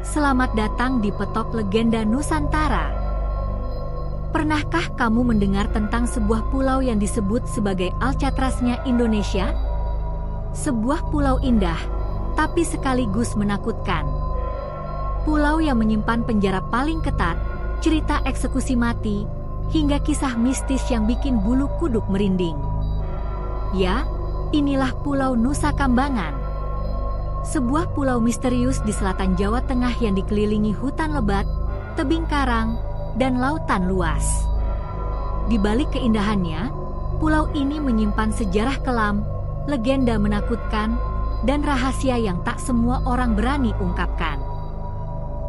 Selamat datang di Petok Legenda Nusantara. Pernahkah kamu mendengar tentang sebuah pulau yang disebut sebagai Alcatrasnya Indonesia? Sebuah pulau indah, tapi sekaligus menakutkan. Pulau yang menyimpan penjara paling ketat, cerita eksekusi mati, hingga kisah mistis yang bikin bulu kuduk merinding. Ya, inilah Pulau Nusa Kambangan. Sebuah pulau misterius di selatan Jawa Tengah yang dikelilingi hutan lebat, tebing karang, dan lautan luas. Di balik keindahannya, pulau ini menyimpan sejarah kelam, legenda menakutkan, dan rahasia yang tak semua orang berani ungkapkan.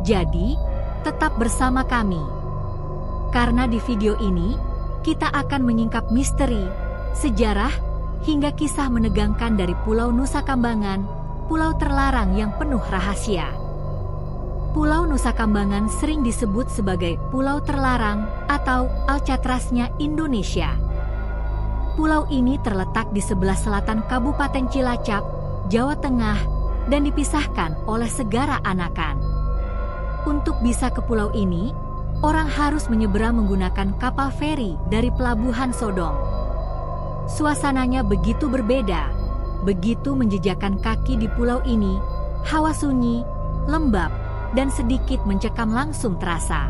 Jadi, tetap bersama kami. Karena di video ini, kita akan menyingkap misteri, sejarah, hingga kisah menegangkan dari Pulau Nusa Kambangan, pulau terlarang yang penuh rahasia. Pulau Nusa Kambangan sering disebut sebagai Pulau Terlarang atau Alcatrasnya Indonesia. Pulau ini terletak di sebelah selatan Kabupaten Cilacap, Jawa Tengah, dan dipisahkan oleh Segara Anakan. Untuk bisa ke pulau ini, orang harus menyeberang menggunakan kapal feri dari Pelabuhan Sodong. Suasananya begitu berbeda. Begitu menjejakkan kaki di pulau ini, hawa sunyi, lembab, dan sedikit mencekam langsung terasa.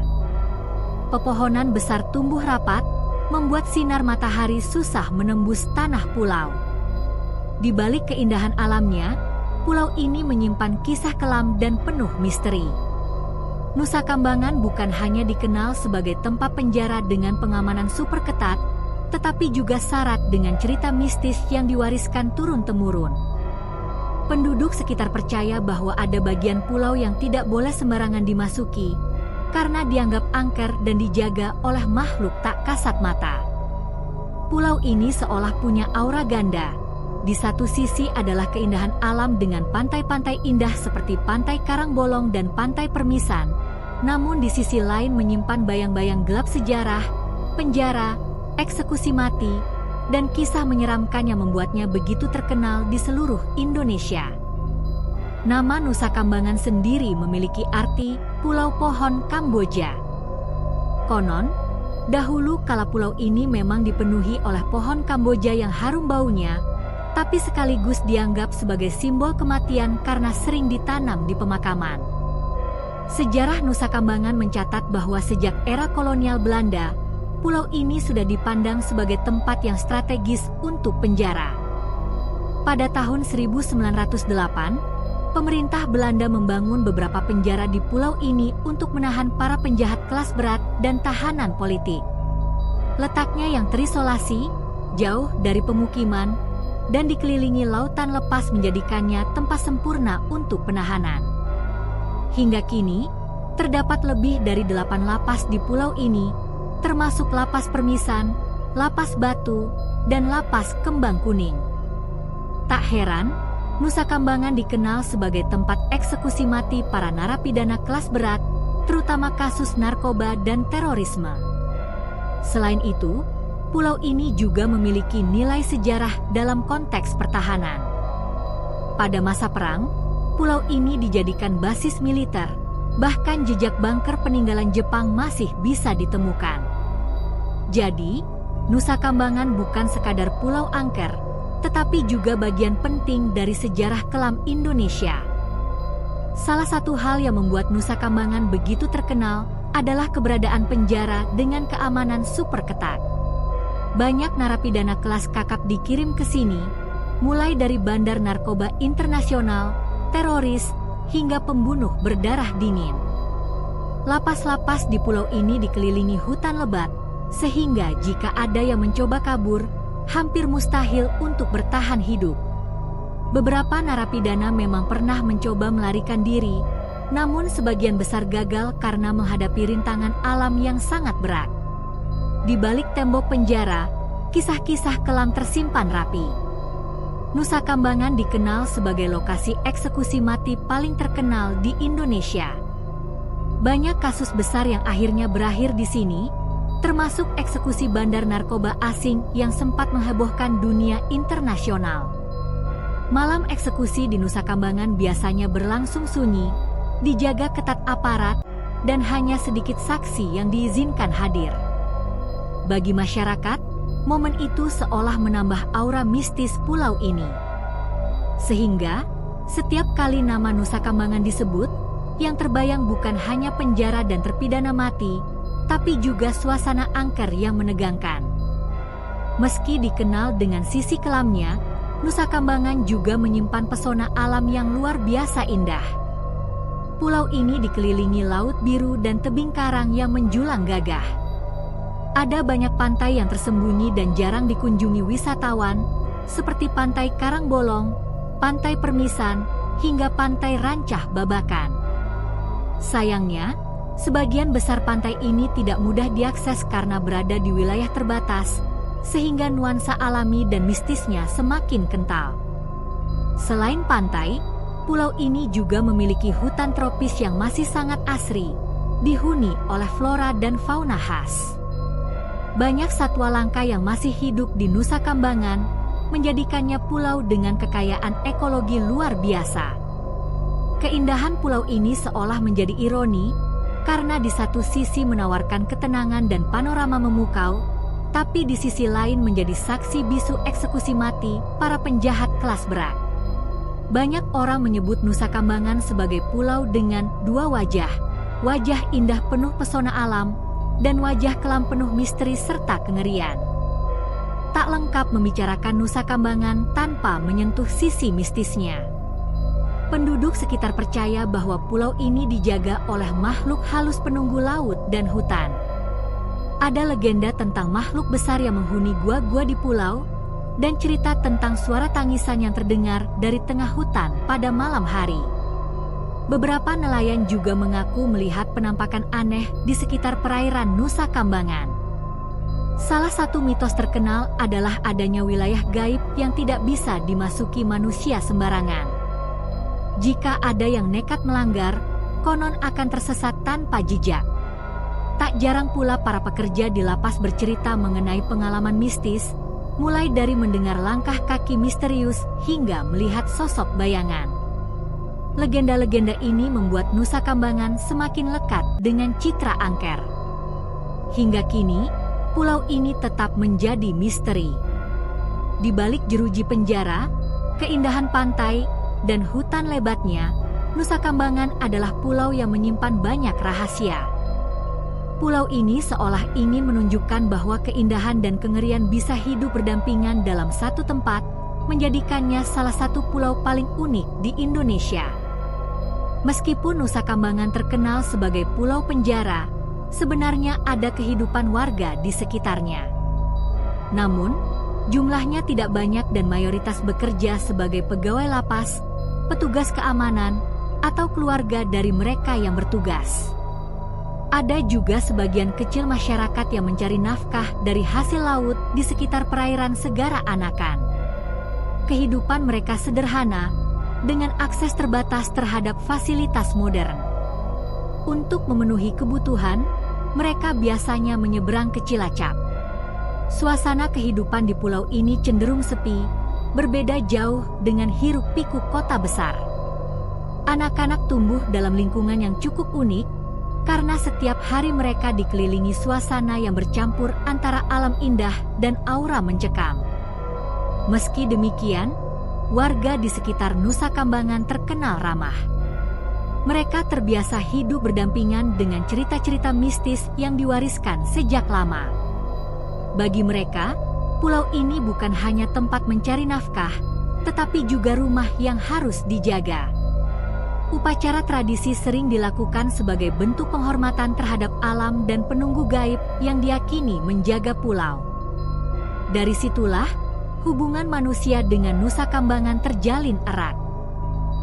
Pepohonan besar tumbuh rapat, membuat sinar matahari susah menembus tanah pulau. Di balik keindahan alamnya, pulau ini menyimpan kisah kelam dan penuh misteri. Nusa Kambangan bukan hanya dikenal sebagai tempat penjara dengan pengamanan super ketat, tetapi juga syarat dengan cerita mistis yang diwariskan turun-temurun. Penduduk sekitar percaya bahwa ada bagian pulau yang tidak boleh sembarangan dimasuki, karena dianggap angker dan dijaga oleh makhluk tak kasat mata. Pulau ini seolah punya aura ganda. Di satu sisi adalah keindahan alam dengan pantai-pantai indah seperti Pantai Karangbolong dan Pantai Permisan, namun di sisi lain menyimpan bayang-bayang gelap sejarah, penjara, eksekusi mati, dan kisah menyeramkan yang membuatnya begitu terkenal di seluruh Indonesia. Nama Nusa Kambangan sendiri memiliki arti Pulau Pohon Kamboja. Konon, dahulu kala pulau ini memang dipenuhi oleh pohon Kamboja yang harum baunya, tapi sekaligus dianggap sebagai simbol kematian karena sering ditanam di pemakaman. Sejarah Nusa Kambangan mencatat bahwa sejak era kolonial Belanda, pulau ini sudah dipandang sebagai tempat yang strategis untuk penjara. Pada tahun 1908, pemerintah Belanda membangun beberapa penjara di pulau ini untuk menahan para penjahat kelas berat dan tahanan politik. Letaknya yang terisolasi, jauh dari pemukiman, dan dikelilingi lautan lepas menjadikannya tempat sempurna untuk penahanan. Hingga kini, terdapat lebih dari 8 lapas di pulau ini, termasuk Lapas Permisan, Lapas Batu, dan Lapas Kembang Kuning. Tak heran, Nusa Kambangan dikenal sebagai tempat eksekusi mati para narapidana kelas berat, terutama kasus narkoba dan terorisme. Selain itu, pulau ini juga memiliki nilai sejarah dalam konteks pertahanan. Pada masa perang, pulau ini dijadikan basis militer. Bahkan jejak bunker peninggalan Jepang masih bisa ditemukan. Jadi, Nusa Kambangan bukan sekadar pulau angker, tetapi juga bagian penting dari sejarah kelam Indonesia. Salah satu hal yang membuat Nusa Kambangan begitu terkenal adalah keberadaan penjara dengan keamanan super ketat. Banyak narapidana kelas kakap dikirim ke sini, mulai dari bandar narkoba internasional, teroris, hingga pembunuh berdarah dingin. Lapas-lapas di pulau ini dikelilingi hutan lebat, sehingga jika ada yang mencoba kabur, hampir mustahil untuk bertahan hidup. Beberapa narapidana memang pernah mencoba melarikan diri, namun sebagian besar gagal karena menghadapi rintangan alam yang sangat berat. Di balik tembok penjara, kisah-kisah kelam tersimpan rapi. Nusa Kambangan dikenal sebagai lokasi eksekusi mati paling terkenal di Indonesia. Banyak kasus besar yang akhirnya berakhir di sini, termasuk eksekusi bandar narkoba asing yang sempat menghebohkan dunia internasional. Malam eksekusi di Nusa Kambangan biasanya berlangsung sunyi, dijaga ketat aparat, dan hanya sedikit saksi yang diizinkan hadir. Bagi masyarakat, momen itu seolah menambah aura mistis pulau ini. Sehingga, setiap kali nama Nusa Kambangan disebut, yang terbayang bukan hanya penjara dan terpidana mati, tapi juga suasana angker yang menegangkan. Meski dikenal dengan sisi kelamnya, Nusa Kambangan juga menyimpan pesona alam yang luar biasa indah. Pulau ini dikelilingi laut biru dan tebing karang yang menjulang gagah. Ada banyak pantai yang tersembunyi dan jarang dikunjungi wisatawan, seperti Pantai Karangbolong, Pantai Permisan, hingga Pantai Rancah Babakan. Sayangnya, sebagian besar pantai ini tidak mudah diakses karena berada di wilayah terbatas, sehingga nuansa alami dan mistisnya semakin kental. Selain pantai, pulau ini juga memiliki hutan tropis yang masih sangat asri, dihuni oleh flora dan fauna khas. Banyak satwa langka yang masih hidup di Nusa Kambangan, menjadikannya pulau dengan kekayaan ekologi luar biasa. Keindahan pulau ini seolah menjadi ironi, karena di satu sisi menawarkan ketenangan dan panorama memukau, tapi di sisi lain menjadi saksi bisu eksekusi mati para penjahat kelas berat. Banyak orang menyebut Nusa Kambangan sebagai pulau dengan dua wajah, wajah indah penuh pesona alam, dan wajah kelam penuh misteri serta kengerian. Tak lengkap membicarakan Nusa Kambangan tanpa menyentuh sisi mistisnya. Penduduk sekitar percaya bahwa pulau ini dijaga oleh makhluk halus penunggu laut dan hutan. Ada legenda tentang makhluk besar yang menghuni gua-gua di pulau, dan cerita tentang suara tangisan yang terdengar dari tengah hutan pada malam hari. Beberapa nelayan juga mengaku melihat penampakan aneh di sekitar perairan Nusa Kambangan. Salah satu mitos terkenal adalah adanya wilayah gaib yang tidak bisa dimasuki manusia sembarangan. Jika ada yang nekat melanggar, konon akan tersesat tanpa jejak. Tak jarang pula para pekerja di lapas bercerita mengenai pengalaman mistis, mulai dari mendengar langkah kaki misterius hingga melihat sosok bayangan. Legenda-legenda ini membuat Nusa Kambangan semakin lekat dengan citra angker. Hingga kini, pulau ini tetap menjadi misteri. Di balik jeruji penjara, keindahan pantai, dan hutan lebatnya, Nusa Kambangan adalah pulau yang menyimpan banyak rahasia. Pulau ini seolah ingin menunjukkan bahwa keindahan dan kengerian bisa hidup berdampingan dalam satu tempat, menjadikannya salah satu pulau paling unik di Indonesia. Meskipun Nusa Kambangan terkenal sebagai pulau penjara, sebenarnya ada kehidupan warga di sekitarnya. Namun, jumlahnya tidak banyak dan mayoritas bekerja sebagai pegawai lapas, petugas keamanan, atau keluarga dari mereka yang bertugas. Ada juga sebagian kecil masyarakat yang mencari nafkah dari hasil laut di sekitar perairan Segara Anakan. Kehidupan mereka sederhana, dengan akses terbatas terhadap fasilitas modern. Untuk memenuhi kebutuhan, mereka biasanya menyeberang ke Cilacap. Suasana kehidupan di pulau ini cenderung sepi, berbeda jauh dengan hiruk-pikuk kota besar. Anak-anak tumbuh dalam lingkungan yang cukup unik, karena setiap hari mereka dikelilingi suasana yang bercampur antara alam indah dan aura mencekam. Meski demikian, warga di sekitar Nusa Kambangan terkenal ramah. Mereka terbiasa hidup berdampingan dengan cerita-cerita mistis yang diwariskan sejak lama. Bagi mereka, pulau ini bukan hanya tempat mencari nafkah, tetapi juga rumah yang harus dijaga. Upacara tradisi sering dilakukan sebagai bentuk penghormatan terhadap alam dan penunggu gaib yang diyakini menjaga pulau. Dari situlah, hubungan manusia dengan Nusa Kambangan terjalin erat.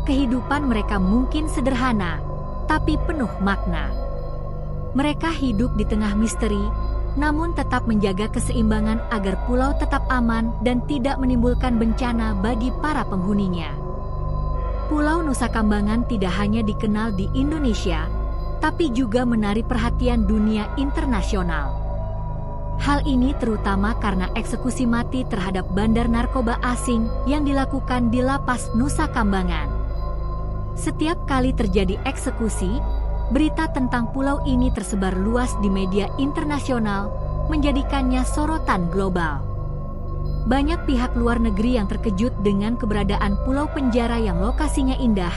Kehidupan mereka mungkin sederhana, tapi penuh makna. Mereka hidup di tengah misteri, namun tetap menjaga keseimbangan agar pulau tetap aman dan tidak menimbulkan bencana bagi para penghuninya. Pulau Nusa Kambangan tidak hanya dikenal di Indonesia, tapi juga menarik perhatian dunia internasional. Hal ini terutama karena eksekusi mati terhadap bandar narkoba asing yang dilakukan di lapas Nusa Kambangan. Setiap kali terjadi eksekusi, berita tentang pulau ini tersebar luas di media internasional, menjadikannya sorotan global. Banyak pihak luar negeri yang terkejut dengan keberadaan pulau penjara yang lokasinya indah,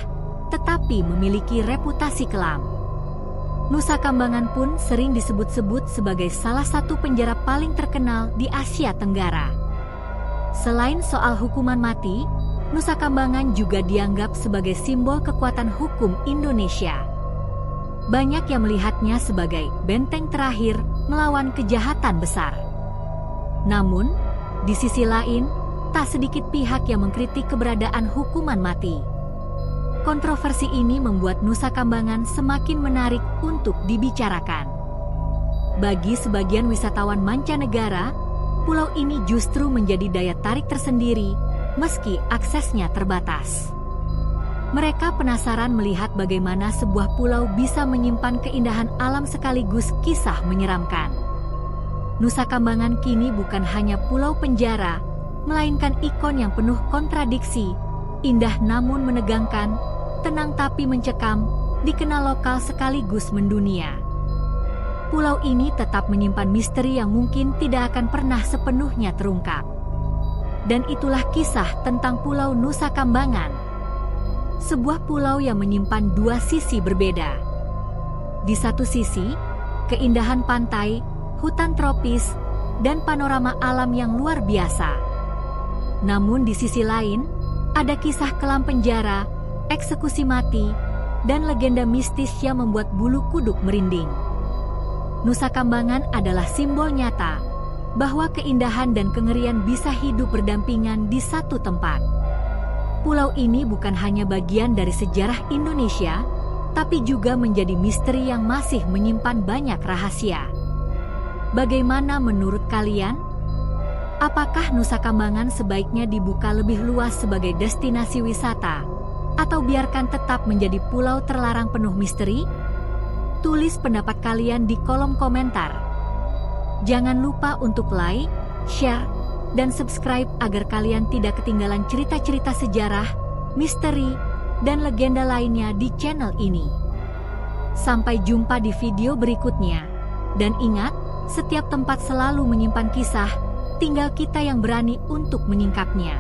tetapi memiliki reputasi kelam. Nusa Kambangan pun sering disebut-sebut sebagai salah satu penjara paling terkenal di Asia Tenggara. Selain soal hukuman mati, Nusa Kambangan juga dianggap sebagai simbol kekuatan hukum Indonesia. Banyak yang melihatnya sebagai benteng terakhir melawan kejahatan besar. Namun, di sisi lain, tak sedikit pihak yang mengkritik keberadaan hukuman mati. Kontroversi ini membuat Nusa Kambangan semakin menarik untuk dibicarakan. Bagi sebagian wisatawan mancanegara, pulau ini justru menjadi daya tarik tersendiri, meski aksesnya terbatas. Mereka penasaran melihat bagaimana sebuah pulau bisa menyimpan keindahan alam sekaligus kisah menyeramkan. Nusa Kambangan kini bukan hanya pulau penjara, melainkan ikon yang penuh kontradiksi, indah namun menegangkan, tenang tapi mencekam, dikenal lokal sekaligus mendunia. Pulau ini tetap menyimpan misteri yang mungkin tidak akan pernah sepenuhnya terungkap. Dan itulah kisah tentang Pulau Nusa Kambangan. Sebuah pulau yang menyimpan dua sisi berbeda. Di satu sisi, keindahan pantai, hutan tropis, dan panorama alam yang luar biasa. Namun di sisi lain, ada kisah kelam penjara, eksekusi mati, dan legenda mistis yang membuat bulu kuduk merinding. Nusa Kambangan adalah simbol nyata bahwa keindahan dan kengerian bisa hidup berdampingan di satu tempat. Pulau ini bukan hanya bagian dari sejarah Indonesia, tapi juga menjadi misteri yang masih menyimpan banyak rahasia. Bagaimana menurut kalian? Apakah Nusa Kambangan sebaiknya dibuka lebih luas sebagai destinasi wisata, atau biarkan tetap menjadi pulau terlarang penuh misteri? Tulis pendapat kalian di kolom komentar. Jangan lupa untuk like, share, dan subscribe agar kalian tidak ketinggalan cerita-cerita sejarah, misteri, dan legenda lainnya di channel ini. Sampai jumpa di video berikutnya. Dan ingat, setiap tempat selalu menyimpan kisah, tinggal kita yang berani untuk menyingkapnya.